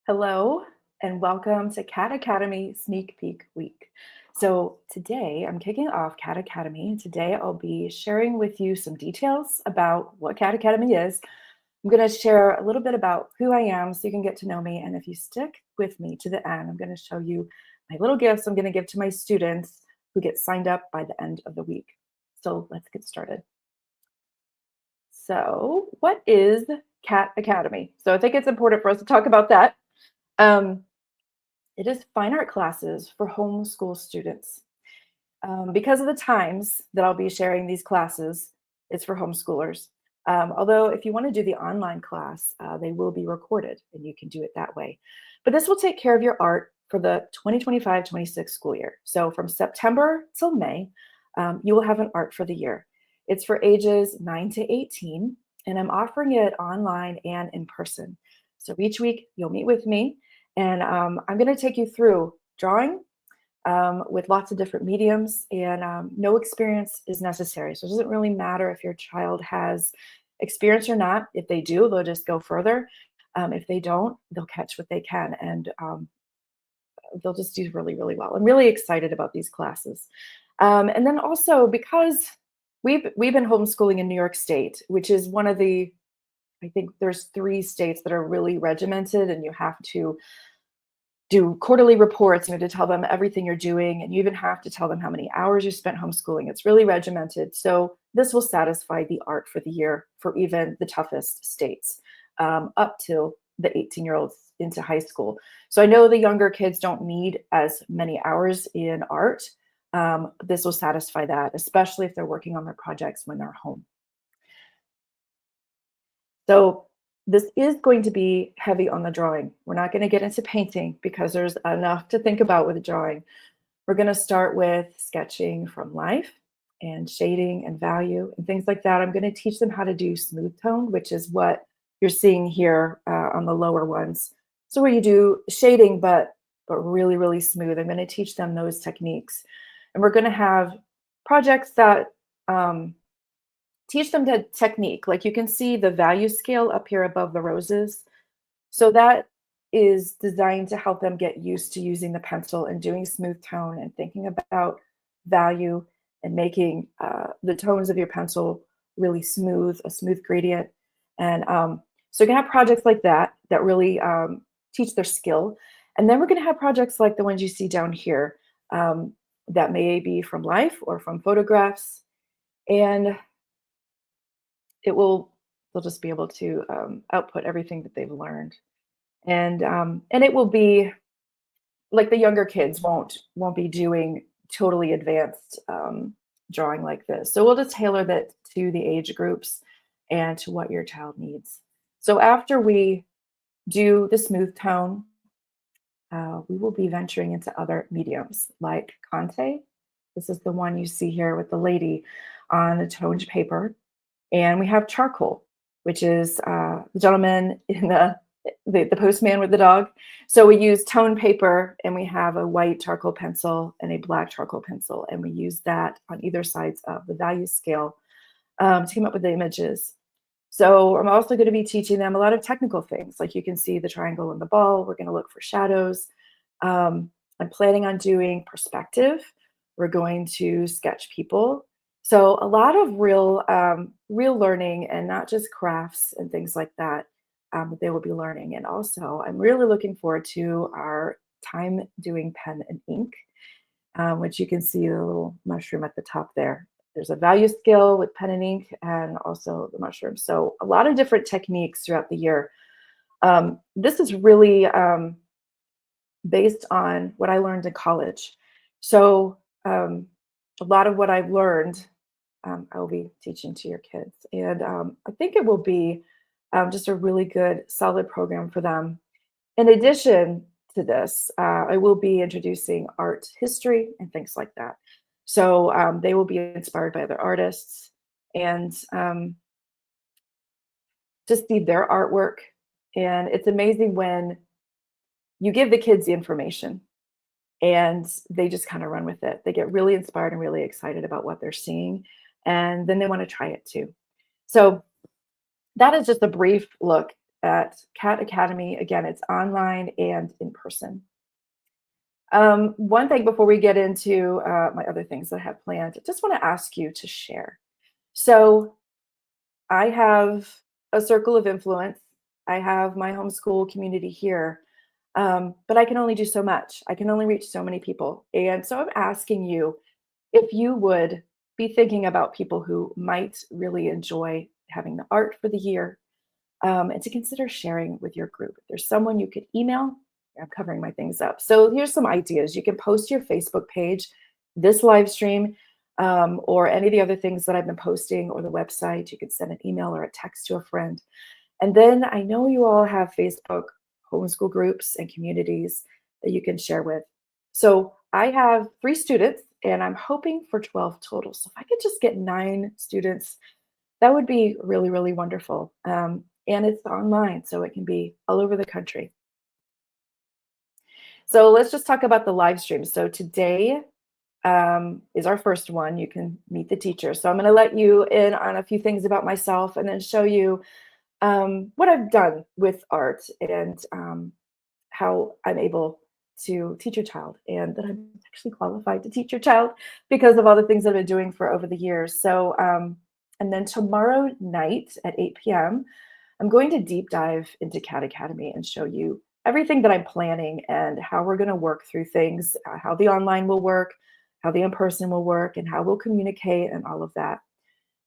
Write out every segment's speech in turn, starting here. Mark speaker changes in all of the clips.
Speaker 1: Hello and welcome to Cat Academy Sneak Peek Week. So today I'm kicking off Cat Academy. Today I'll be sharing with you some details about what Cat Academy is. I'm going to share a little bit about who I am so you can get to know me. And if you stick with me to the end, I'm going to show you my little gifts I'm going to give to my students who get signed up by the end of the week. So let's get started. So what is Cat Academy? So I think it's important for us to talk about that. Um, it is fine art classes for homeschool students. Because of the times that I'll be sharing these classes, it's for homeschoolers. Although if you want to do the online class, they will be recorded and you can do it that way. But this will take care of your art for the 2025-26 school year. So from September till May, you will have an art for the year. It's for ages 9 to 18, and I'm offering it online and in person. So each week you'll meet with me, and I'm going to take you through drawing with lots of different mediums, and no experience is necessary. So it doesn't really matter if your child has experience or not. If they do, they'll just go further. If they don't, they'll catch what they can, and they'll just do really, really well. I'm really excited about these classes. And then also because we've been homeschooling in New York State, which is one of the, I think there's 3 states that are really regimented, and you have to do quarterly reports. You have to tell them everything you're doing, and you even have to tell them how many hours you spent homeschooling. It's really regimented. So this will satisfy the art for the year for even the toughest states, up to the 18-year-olds into high school. So I know the younger kids don't need as many hours in art. This will satisfy that, especially if they're working on their projects when they're home. So this is going to be heavy on the drawing. We're not going to get into painting because there's enough to think about with the drawing. We're going to start with sketching from life and shading and value and things like that. I'm going to teach them how to do smooth tone, which is what you're seeing here on the lower ones. So where you do shading, but really, really smooth. I'm going to teach them those techniques. And we're going to have projects that teach them the technique. Like you can see the value scale up here above the roses. So that is designed to help them get used to using the pencil and doing smooth tone and thinking about value and making the tones of your pencil really smooth, a smooth gradient. And so you're gonna have projects like that that really teach their skill. And then we're gonna have projects like the ones you see down here that may be from life or from photographs. And they'll just be able to output everything that they've learned. And it will be like the younger kids won't be doing totally advanced drawing like this. So we'll just tailor that to the age groups and to what your child needs. So after we do the smooth tone, we will be venturing into other mediums like Conte. This is the one you see here with the lady on a toned paper. And we have charcoal, which is the gentleman in the postman with the dog. So we use tone paper, and we have a white charcoal pencil and a black charcoal pencil, and we use that on either sides of the value scale to come up with the images. So I'm also going to be teaching them a lot of technical things, like you can see the triangle and the ball. We're going to look for shadows. I'm planning on doing perspective. We're going to sketch people. So a lot of real learning, and not just crafts and things like that they will be learning. And also, I'm really looking forward to our time doing pen and ink, which you can see the little mushroom at the top there. There's a value scale with pen and ink, and also the mushroom. So a lot of different techniques throughout the year. This is really based on what I learned in college. So a lot of what I've learned, I will be teaching to your kids. And I think it will be just a really good, solid program for them. In addition to this, I will be introducing art history and things like that. So they will be inspired by other artists and just see their artwork. And it's amazing when you give the kids the information and they just kind of run with it. They get really inspired and really excited about what they're seeing, and then they want to try it too. So that is just a brief look at Cat Academy. Again, it's online and in person. One thing before we get into my other things that I have planned, I just want to ask you to share. So I have a circle of influence. I have my homeschool community here, but I can only do so much. I can only reach so many people. And so I'm asking you if you would be thinking about people who might really enjoy having the art for the year, and to consider sharing with your group. If there's someone you could email, I'm covering my things up. So here's some ideas. You can post your Facebook page, this live stream, or any of the other things that I've been posting, or the website. You can send an email or a text to a friend. And then I know you all have Facebook homeschool groups and communities that you can share with. So I have 3 students, and I'm hoping for 12 total. So if I could just get 9 students, that would be really, really wonderful. And it's online, so it can be all over the country. So let's just talk about the live stream. So today is our first one. You can meet the teacher. So I'm going to let you in on a few things about myself, and then show you what I've done with art, and how I'm able to teach your child, and that I'm actually qualified to teach your child because of all the things I've been doing for over the years. So, and then tomorrow night at 8 p.m., I'm going to deep dive into Cat Academy and show you everything that I'm planning and how we're going to work through things, how the online will work, how the in-person will work, and how we'll communicate and all of that.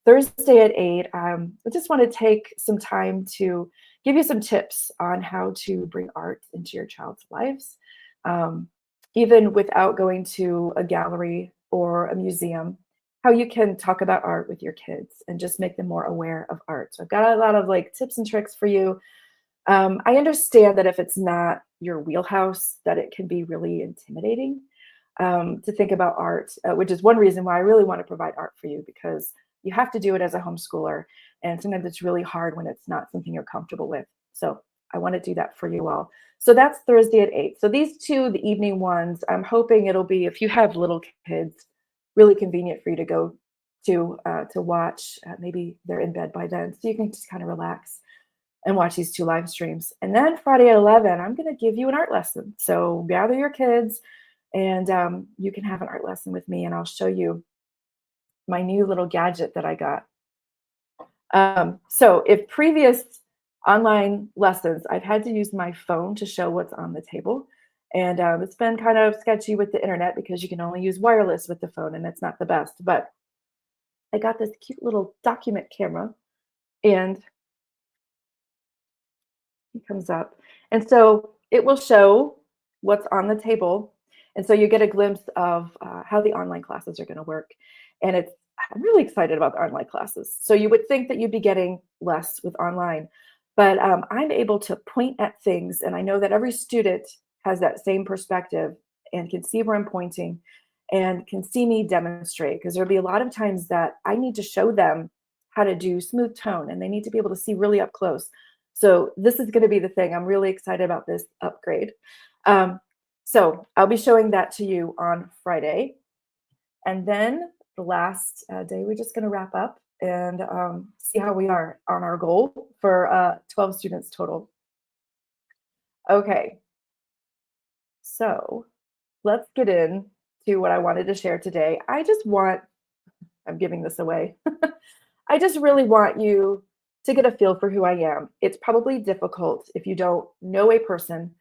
Speaker 1: Thursday at 8, I just want to take some time to give you some tips on how to bring art into your child's lives, um, even without going to a gallery or a museum, how you can talk about art with your kids and just make them more aware of art. So I've got a lot of like tips and tricks for you. I understand that if it's not your wheelhouse, that it can be really intimidating, to think about art, which is one reason why I really want to provide art for you, because you have to do it as a homeschooler. And sometimes it's really hard when it's not something you're comfortable with. So I want to do that for you all. So that's Thursday at 8. So these two, the evening ones, I'm hoping it'll be, if you have little kids, really convenient for you to go to watch. Maybe they're in bed by then, so you can just kind of relax and watch these 2 live streams. And then Friday at 11, I'm going to give you an art lesson. So gather your kids, and you can have an art lesson with me, and I'll show you my new little gadget that I got. So if previous online lessons, I've had to use my phone to show what's on the table. And it's been kind of sketchy with the internet because you can only use wireless with the phone, and it's not the best. But I got this cute little document camera, and it comes up. And so it will show what's on the table. And so you get a glimpse of how the online classes are going to work. And I'm really excited about the online classes. So you would think that you'd be getting less with online, but I'm able to point at things. And I know that every student has that same perspective and can see where I'm pointing and can see me demonstrate, because there'll be a lot of times that I need to show them how to do smooth tone, and they need to be able to see really up close. So this is going to be the thing. I'm really excited about this upgrade. So I'll be showing that to you on Friday. And then the last day, we're just going to wrap up and see how we are on our goal for 12 students total. Okay, so let's get in to what I wanted to share today. I'm giving this away. I just really want you to get a feel for who I am. It's probably difficult if you don't know a person,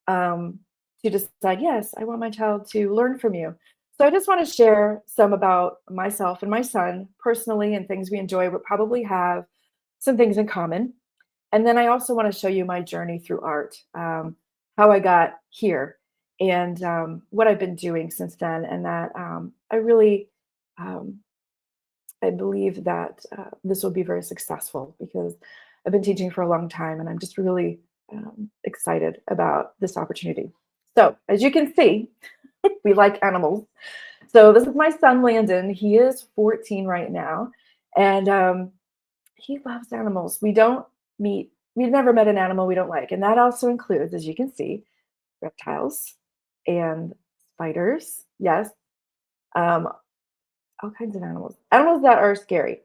Speaker 1: to decide, yes, I want my child to learn from you. So I just want to share some about myself and my son personally, and things we enjoy. We probably have some things in common. And then I also want to show you my journey through art, how I got here, and what I've been doing since then. And that I really, I believe that this will be very successful, because I've been teaching for a long time, and I'm just really excited about this opportunity. So as you can see, we like animals. So this is my son, Landon. He is 14 right now, and he loves animals. We've never met an animal we don't like. And that also includes, as you can see, reptiles and spiders. Yes. All kinds of animals that are scary,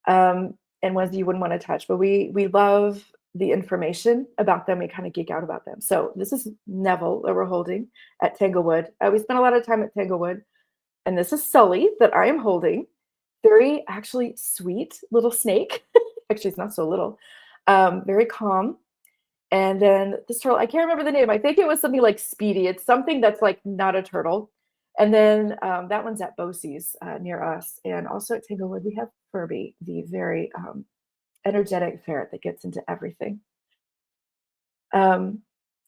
Speaker 1: and ones you wouldn't want to touch. But we love the information about them, we kind of geek out about them. So this is Neville that we're holding at Tanglewood. We spent a lot of time at Tanglewood, and this is Sully that I am holding. Very actually sweet little snake. Actually, it's not so little. Very calm. And then this turtle, I can't remember the name. I think it was something like Speedy. It's something that's like not a turtle. And then that one's at Bosie's near us. And also at Tanglewood, we have Furby, the very energetic ferret that gets into everything. Um,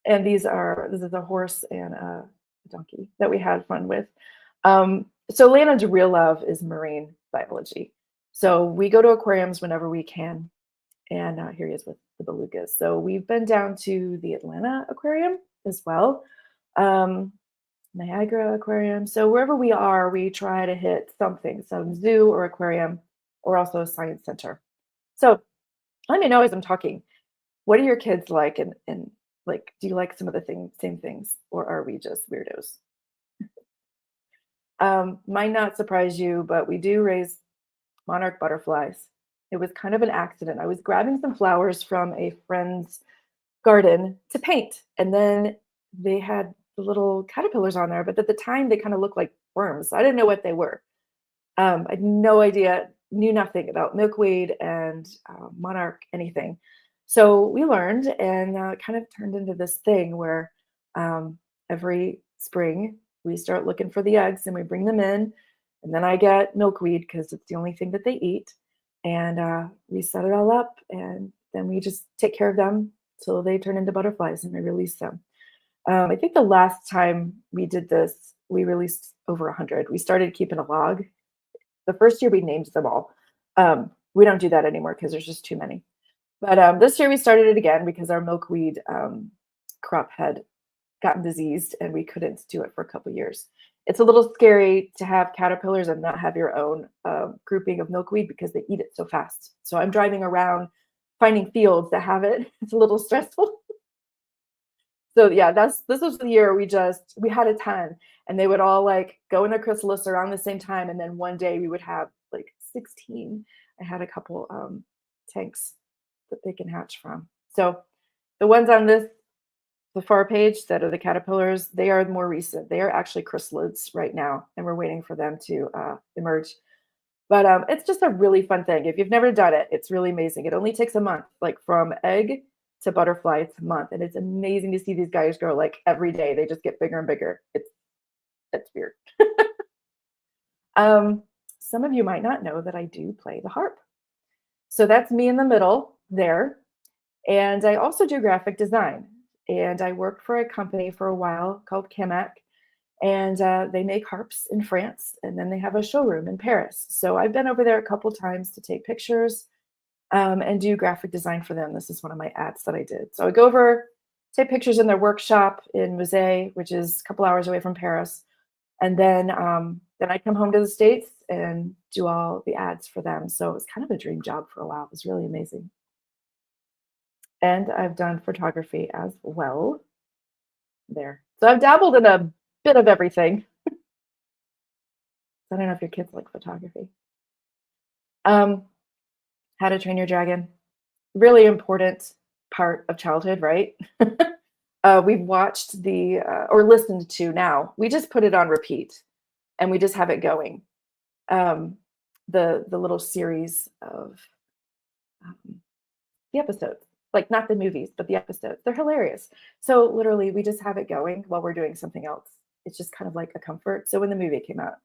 Speaker 1: and this is a horse and a donkey that we had fun with. So Landon's real love is marine biology. So we go to aquariums whenever we can. And here he is with the belugas. So we've been down to the Atlanta Aquarium as well, Niagara Aquarium. So wherever we are, we try to hit something, some zoo or aquarium, or also a science center. So let me know as I'm talking, what are your kids like? And like, do you like some of the same things, or are we just weirdos? Might not surprise you, but we do raise monarch butterflies. It was kind of an accident. I was grabbing some flowers from a friend's garden to paint, and then they had the little caterpillars on there, but at the time they kind of looked like worms. I didn't know what they were. I had no idea, knew nothing about milkweed and monarch anything. So we learned, and it kind of turned into this thing where every spring we start looking for the eggs and we bring them in, and then I get milkweed because it's the only thing that they eat, and we set it all up, and then we just take care of them till they turn into butterflies and we release them. I think the last time we did this, we released over 100. We started keeping a log. The first year we named them all. We don't do that anymore because there's just too many. But this year we started it again because our milkweed crop had gotten diseased and we couldn't do it for a couple years. It's a little scary to have caterpillars and not have your own grouping of milkweed because they eat it so fast. So I'm driving around finding fields that have it. It's a little stressful. So yeah, this was the year we had a ton, and they would all like go in their chrysalis around the same time, and then one day we would have like 16. I had a couple tanks that they can hatch from. So the ones on the far page that are the caterpillars, they are more recent. They are actually chrysalids right now, and we're waiting for them to emerge. But it's just a really fun thing. If you've never done it, it's really amazing. It only takes a month, like from egg to butterfly, it's a month. And it's amazing to see these guys grow like every day. They just get bigger and bigger. It's weird. Some of you might not know that I do play the harp. So that's me in the middle there. And I also do graphic design. And I worked for a company for a while called Camac. And they make harps in France, and then they have a showroom in Paris. So I've been over there a couple times to take pictures and do graphic design for them. This is one of my ads that I did. So I go over, take pictures in their workshop in Musée, which is a couple hours away from Paris, and then I come home to the States and do all the ads for them. So it was kind of a dream job for a while. It was really amazing. And I've done photography as well. There. So I've dabbled in a bit of everything. I don't know if your kids like photography. How to Train Your Dragon. Really important part of childhood, right? We've watched or listened to now. We just put it on repeat and we just have it going. The little series of the episodes, like not the movies, but the episodes. They're hilarious. So literally we just have it going while we're doing something else. It's just kind of like a comfort. So when the movie came out,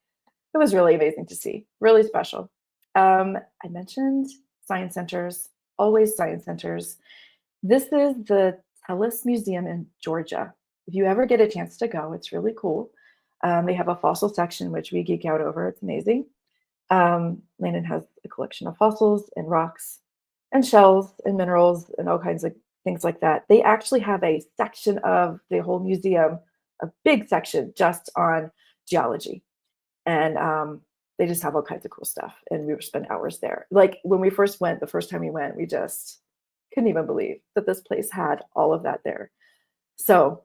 Speaker 1: it was really amazing to see, really special. I mentioned science centers, always science centers. This is the Tellis Museum in Georgia. If you ever get a chance to go, it's really cool. They have a fossil section, which we geek out over. It's amazing. Landon has a collection of fossils and rocks and shells and minerals and all kinds of things like that. They actually have a section of the whole museum, a big section just on geology. And they just have all kinds of cool stuff. And we would spend hours there. Like when we first went, the first time we went, we just couldn't even believe that this place had all of that there. So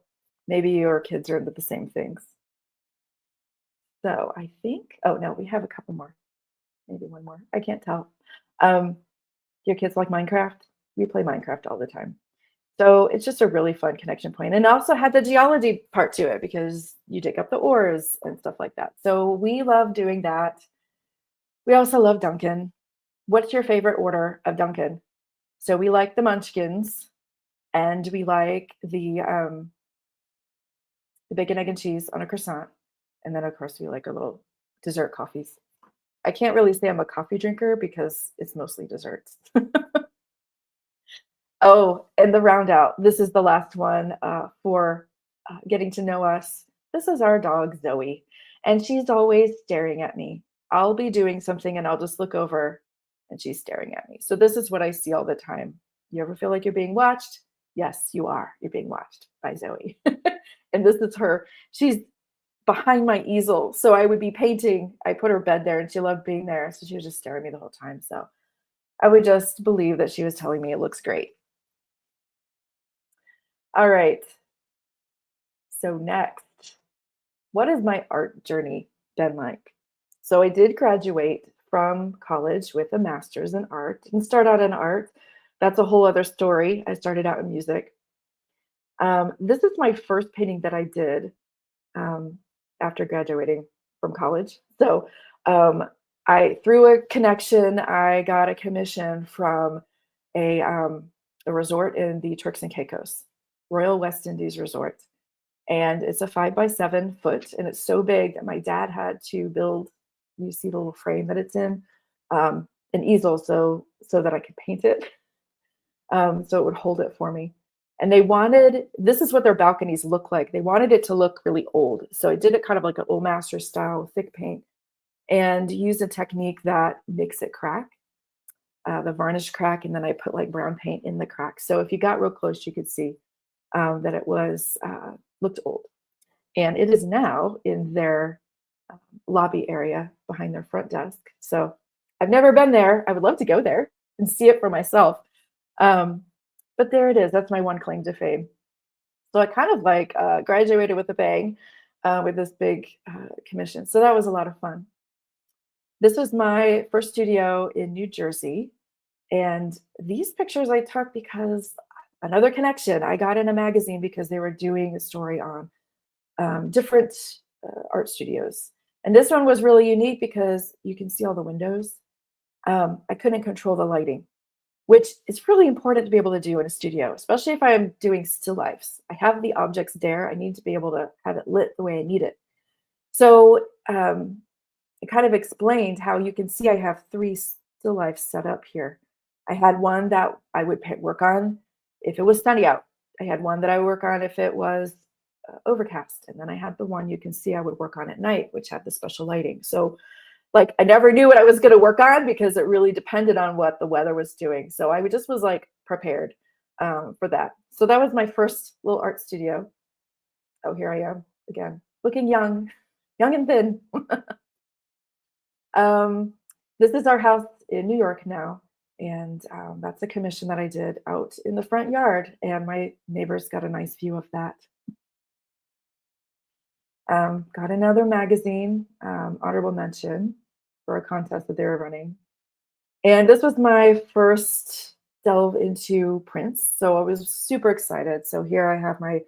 Speaker 1: maybe your kids are into the same things. So I think, oh no, we have a couple more, maybe one more. I can't tell. Your kids like Minecraft? we play Minecraft all the time. So it's just a really fun connection point. And also had the geology part to it because you dig up the ores and stuff like that. So we love doing that. We also love Dunkin'. What's your favorite order of Dunkin'? So we like the Munchkins and we like the bacon, egg, and cheese on a croissant. And then of course we like our little dessert coffees. I can't really say I'm a coffee drinker because it's mostly desserts. Oh, and the round out. This is the last one for getting to know us. This is our dog, Zoe, and she's always staring at me. I'll be doing something and I'll just look over and she's staring at me. So this is what I see all the time. You ever feel like you're being watched? Yes, you are. You're being watched by Zoe. And this is her. She's behind my easel. So I would be painting. I put her bed there and she loved being there. So she was just staring at me the whole time. So I would just believe that she was telling me it looks great. All right. So next, what has my art journey been like? So I did graduate from college with a master's in art and start out in art. That's a whole other story. I started out in music. This is my first painting that I did after graduating from college. So through a connection, I got a commission from a resort in the Turks and Caicos, Royal West Indies Resort. And it's a 5 by 7 foot, and it's so big that my dad had to build, you see the little frame that it's in, an easel so that I could paint it, so it would hold it for me. And they wanted, this is what their balconies look like. They wanted it to look really old. So I did it kind of like an old master style, thick paint, and used a technique that makes it crack, the varnish crack, and then I put like brown paint in the crack. So if you got real close, you could see that it was looked old. And it is now in their lobby area behind their front desk. So I've never been there. I would love to go there and see it for myself. But there it is. That's my one claim to fame. So I kind of like graduated with a bang with this big commission. So that was a lot of fun. This was my first studio in New Jersey. And these pictures I took because another connection. I got in a magazine because they were doing a story on different art studios. And this one was really unique because you can see all the windows. I couldn't control the lighting, which is really important to be able to do in a studio, especially if I'm doing still lifes. I have the objects there. I need to be able to have it lit the way I need it. So it kind of explained how you can see I have 3 still lifes set up here. I had one that I would work on if it was sunny out. I had one that I would work on if it was overcast. And then I had the one you can see I would work on at night, which had the special lighting. So like I never knew what I was going to work on because it really depended on what the weather was doing. So I just was like prepared for that. So that was my first little art studio. Oh, here I am again, looking young and thin. This is our house in New York now. And that's a commission that I did out in the front yard. And my neighbors got a nice view of that. Got another magazine, honorable mention for a contest that they were running. And this was my first delve into prints. So I was super excited. So here I have my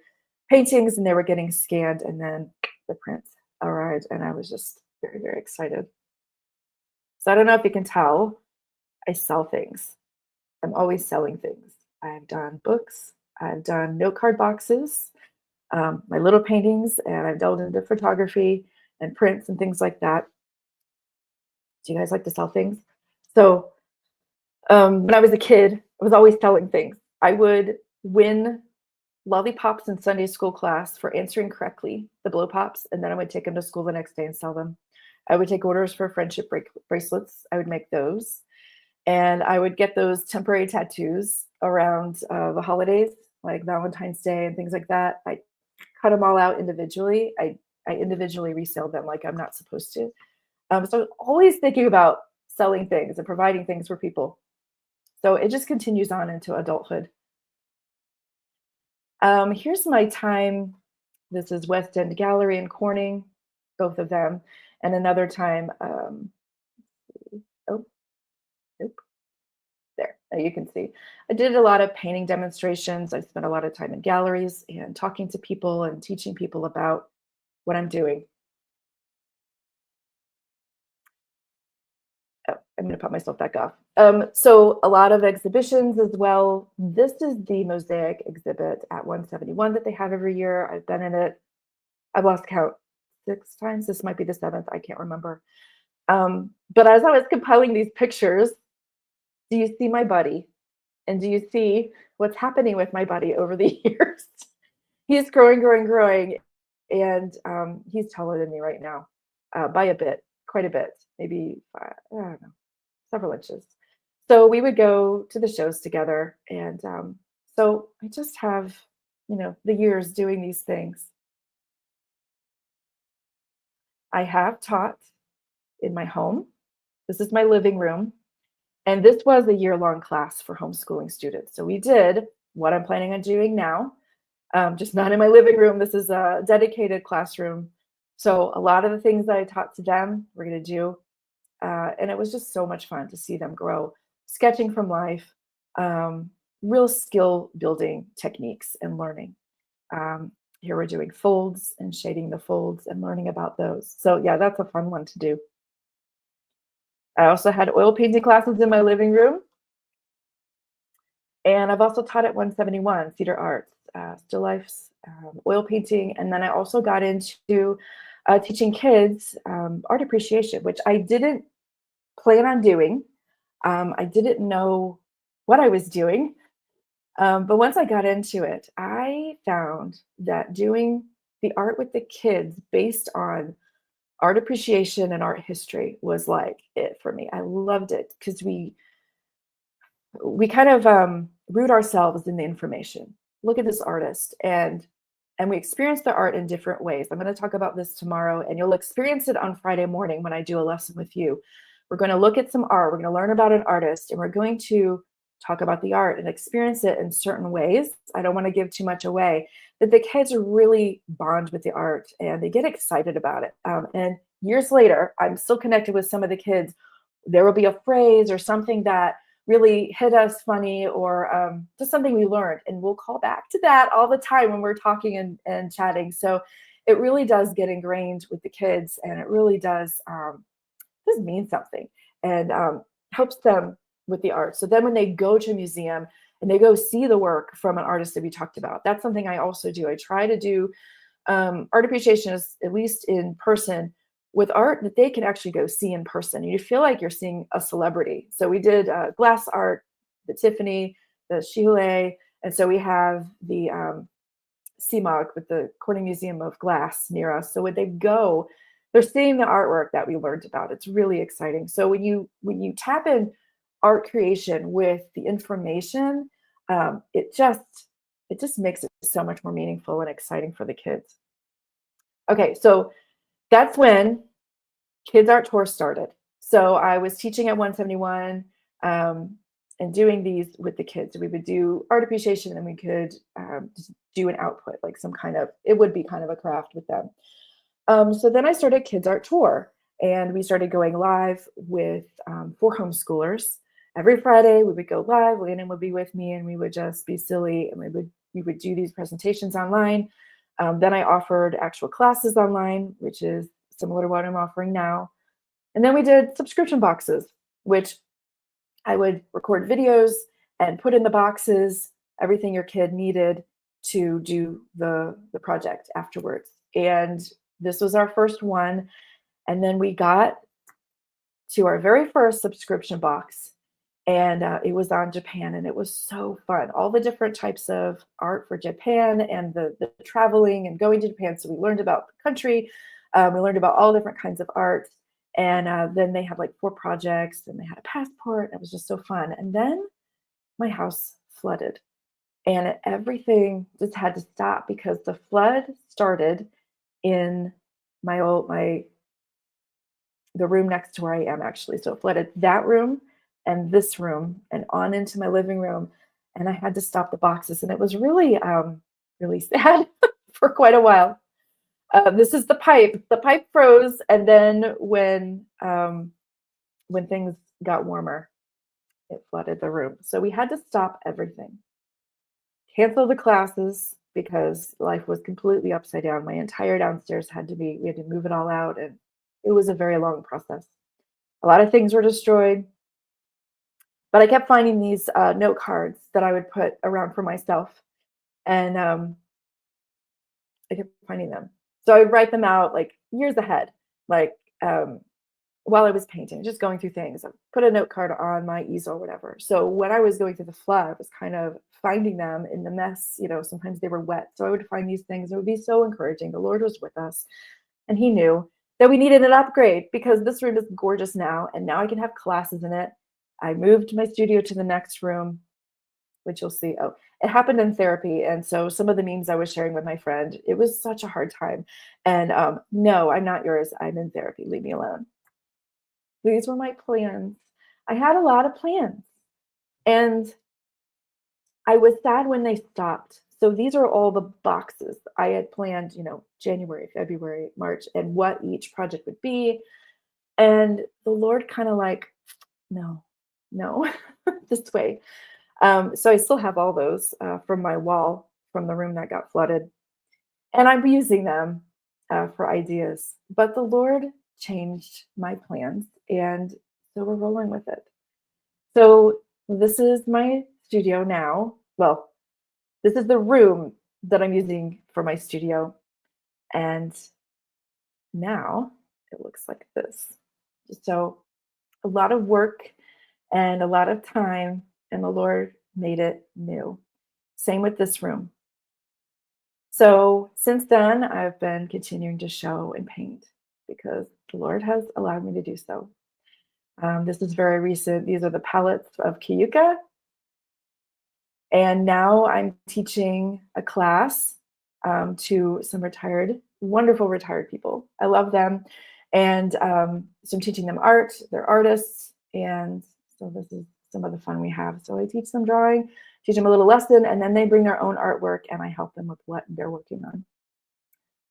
Speaker 1: paintings and they were getting scanned and then the prints arrived and I was just very, very excited. So I don't know if you can tell, I sell things. I'm always selling things. I've done books. I've done note card boxes, my little paintings, and I've delved into photography and prints and things like that. Do you guys like to sell things? So when I was a kid, I was always selling things. I would win lollipops in Sunday school class for answering correctly, the blow pops, and then I would take them to school the next day and sell them. I would take orders for friendship bracelets. I would make those. And I would get those temporary tattoos around the holidays, like Valentine's Day and things like that. I cut them all out individually. I individually resell them like I'm not supposed to. So always thinking about selling things and providing things for people. So it just continues on into adulthood. Here's my time. This is West End Gallery in Corning, both of them. And another time, oh, nope, there. You can see. I did a lot of painting demonstrations. I spent a lot of time in galleries and talking to people and teaching people about what I'm doing. Oh, I'm going to put myself back off. So a lot of exhibitions as well. This is the mosaic exhibit at 171 that they have every year. I've been in it. I've lost count 6 times. This might be the seventh. I can't remember. But as I was compiling these pictures, do you see my buddy? And do you see what's happening with my buddy over the years? He's growing, growing, growing. And he's taller than me right now by a bit, quite a bit, maybe, I don't know, several inches. So we would go to the shows together. And so I just have, the years doing these things. I have taught in my home. This is my living room. And this was a year-long class for homeschooling students. So we did what I'm planning on doing now, just not in my living room. This is a dedicated classroom. So a lot of the things that I taught to them, we're going to do. And it was just so much fun to see them grow, sketching from life, real skill building techniques and learning. Here we're doing folds and shading the folds and learning about those. So yeah, that's a fun one to do. I also had oil painting classes in my living room. And I've also taught at 171, Theater Arts, still lifes, oil painting. And then I also got into teaching kids art appreciation, which I didn't plan on doing. I didn't know what I was doing. But once I got into it, I found that doing the art with the kids based on art appreciation and art history was like it for me. I loved it because we kind of root ourselves in the information. Look at this artist, and we experience the art in different ways. I'm going to talk about this tomorrow, and you'll experience it on Friday morning when I do a lesson with you. We're going to look at some art. We're going to learn about an artist, and we're going to talk about the art and experience it in certain ways. I don't want to give too much away, that the kids really bond with the art and they get excited about it. And years later, I'm still connected with some of the kids. There will be a phrase or something that really hit us funny, or just something we learned, and we'll call back to that all the time when we're talking and chatting. So it really does get ingrained with the kids, and it really does mean something, and helps them with the art. So then when they go to a museum and they go see the work from an artist that we talked about, that's something I also do. I try to do art appreciation is at least in person with art that they can actually go see in person. You feel like you're seeing a celebrity. So we did glass art, the Tiffany, the Chile, and so we have the CMOG with the Corning Museum of Glass near us. So when they go, they're seeing the artwork that we learned about. It's really exciting. So when you tap in art creation with the information, it just makes it so much more meaningful and exciting for the kids. Okay, so that's when Kids Art Tour started. So I was teaching at 171 and doing these with the kids. We would do art appreciation, and we could just do an output, like it would be kind of a craft with them. So then I started Kids Art Tour, and we started going live with for homeschoolers. Every Friday we would go live. Landon would be with me, and we would just be silly, and we would do these presentations online. Then I offered actual classes online, which is similar to what I'm offering now. And then we did subscription boxes, which I would record videos and put in the boxes everything your kid needed to do the project afterwards. And this was our first one. And then we got to our very first subscription box, and it was on Japan, and it was so fun. All the different types of art for Japan, and the traveling and going to Japan. So we learned about the country. We learned about all different kinds of art. And then they had like 4 projects, and they had a passport. It was just so fun. And then my house flooded, and everything just had to stop because the flood started in the room next to where I am, actually. So it flooded that room and this room and on into my living room. And I had to stop the boxes. And it was really, really sad for quite a while. This is the pipe. The pipe froze. And then when things got warmer, it flooded the room. So we had to stop everything, cancel the classes because life was completely upside down. My entire downstairs we had to move it all out, and it was a very long process. A lot of things were destroyed, but I kept finding these note cards that I would put around for myself, and I kept finding them. So I would write them out like years ahead, like while I was painting, just going through things. I put a note card on my easel or whatever. So when I was going through the flood, I was kind of finding them in the mess. Sometimes they were wet. So I would find these things. It would be so encouraging. The Lord was with us, and He knew that we needed an upgrade because this room is gorgeous now, and now I can have classes in it. I moved my studio to the next room, which you'll see. Oh, it happened in therapy. And so some of the memes I was sharing with my friend, it was such a hard time. And no, I'm not yours. I'm in therapy. Leave me alone. These were my plans. I had a lot of plans, and I was sad when they stopped. So these are all the boxes I had planned, January, February, March, and what each project would be. And the Lord kind of like, no, this way. So I still have all those from my wall from the room that got flooded, and I'm using them for ideas. But the Lord changed my plans, and so we're rolling with it. So this is my studio now. Well, this is the room that I'm using for my studio, and now it looks like this. So a lot of work and a lot of time, and the Lord made it new. Same with this room. So since then, I've been continuing to show and paint because the Lord has allowed me to do so. This is very recent. These are the palettes of Kiyuka. And now I'm teaching a class to some wonderful retired people. I love them. And so I'm teaching them art. They're artists. And so this is some of the fun we have. So I teach them drawing, teach them a little lesson, and then they bring their own artwork and I help them with what they're working on.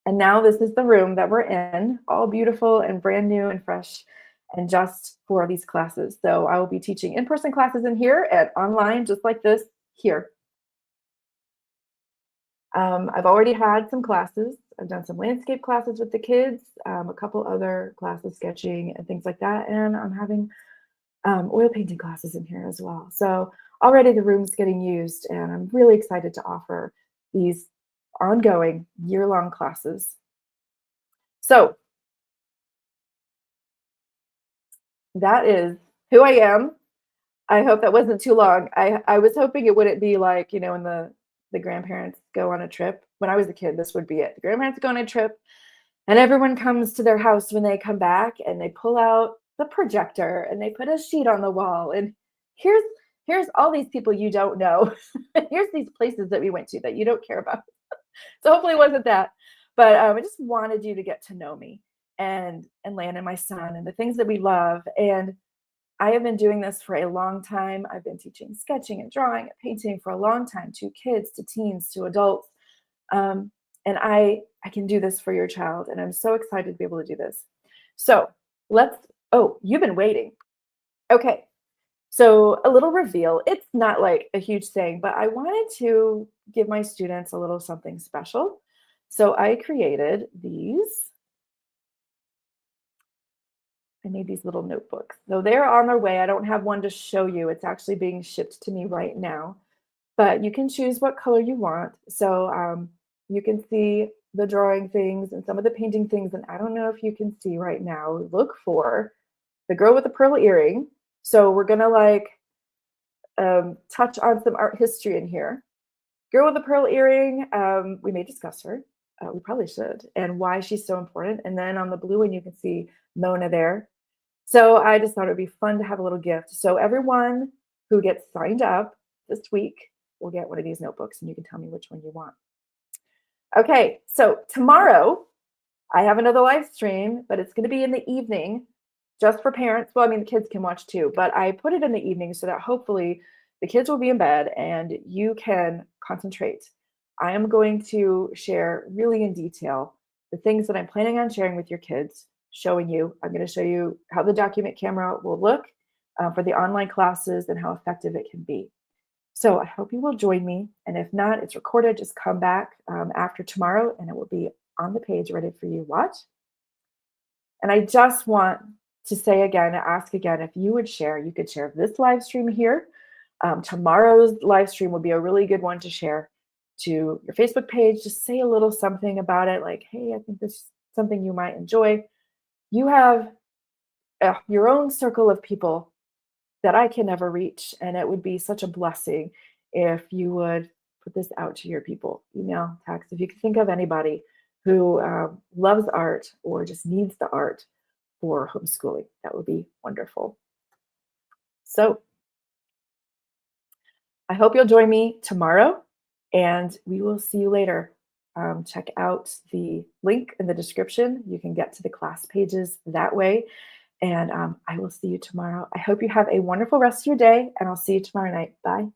Speaker 1: And now this is the room that we're in, all beautiful and brand new and fresh, and just for these classes. So I will be teaching in-person classes in here and online, just like this here. I've already had some classes. I've done some landscape classes with the kids, a couple other classes, sketching and things like that. And I'm having oil painting classes in here as well. So already the room's getting used, and I'm really excited to offer these ongoing year-long classes. So that is who I am. I hope that wasn't too long. I was hoping it wouldn't be like, when the grandparents go on a trip. When I was a kid, this would be it. The grandparents go on a trip, and everyone comes to their house when they come back, and they pull out the projector, and they put a sheet on the wall. And here's all these people you don't know. Here's these places that we went to that you don't care about. So hopefully it wasn't that. But I just wanted you to get to know me and Lan and my son and the things that we love. And I have been doing this for a long time. I've been teaching sketching and drawing and painting for a long time, to kids, to teens, to adults. And I can do this for your child. And I'm so excited to be able to do this. So you've been waiting. Okay. So a little reveal. It's not like a huge thing, but I wanted to give my students a little something special. So I created these. I made these little notebooks. So they're on their way. I don't have one to show you. It's actually being shipped to me right now. But you can choose what color you want. So you can see the drawing things and some of the painting things. And I don't know if you can see right now. Look for the girl with the pearl earring. So we're going to touch on some art history in here. Girl with the pearl earring, we may discuss her. We probably should. And why she's so important. And then on the blue one, you can see Mona there. So I just thought it would be fun to have a little gift. So everyone who gets signed up this week will get one of these notebooks, and you can tell me which one you want. Okay, so tomorrow I have another live stream, but it's going to be in the evening just for parents. Well, I mean, the kids can watch too, but I put it in the evening so that hopefully the kids will be in bed and you can concentrate. I am going to share really in detail the things that I'm planning on sharing with your kids, showing you. I'm going to show you how the document camera will look. for the online classes and how effective it can be. So I hope you will join me. And if not, it's recorded. Just come back after tomorrow and it will be on the page ready for you to watch. And I just want to say again, ask again, if you would share, you could share this live stream here. Tomorrow's live stream would be a really good one to share to your Facebook page. Just say a little something about it, like, hey, I think this is something you might enjoy. You have your own circle of people that I can never reach, and it would be such a blessing if you would put this out to your people, email, text. If you can think of anybody who loves art or just needs the art for homeschooling, that would be wonderful. So I hope you'll join me tomorrow, and we will see you later. Check out the link in the description. You can get to the class pages that way. And I will see you tomorrow. I hope you have a wonderful rest of your day, and I'll see you tomorrow night. Bye.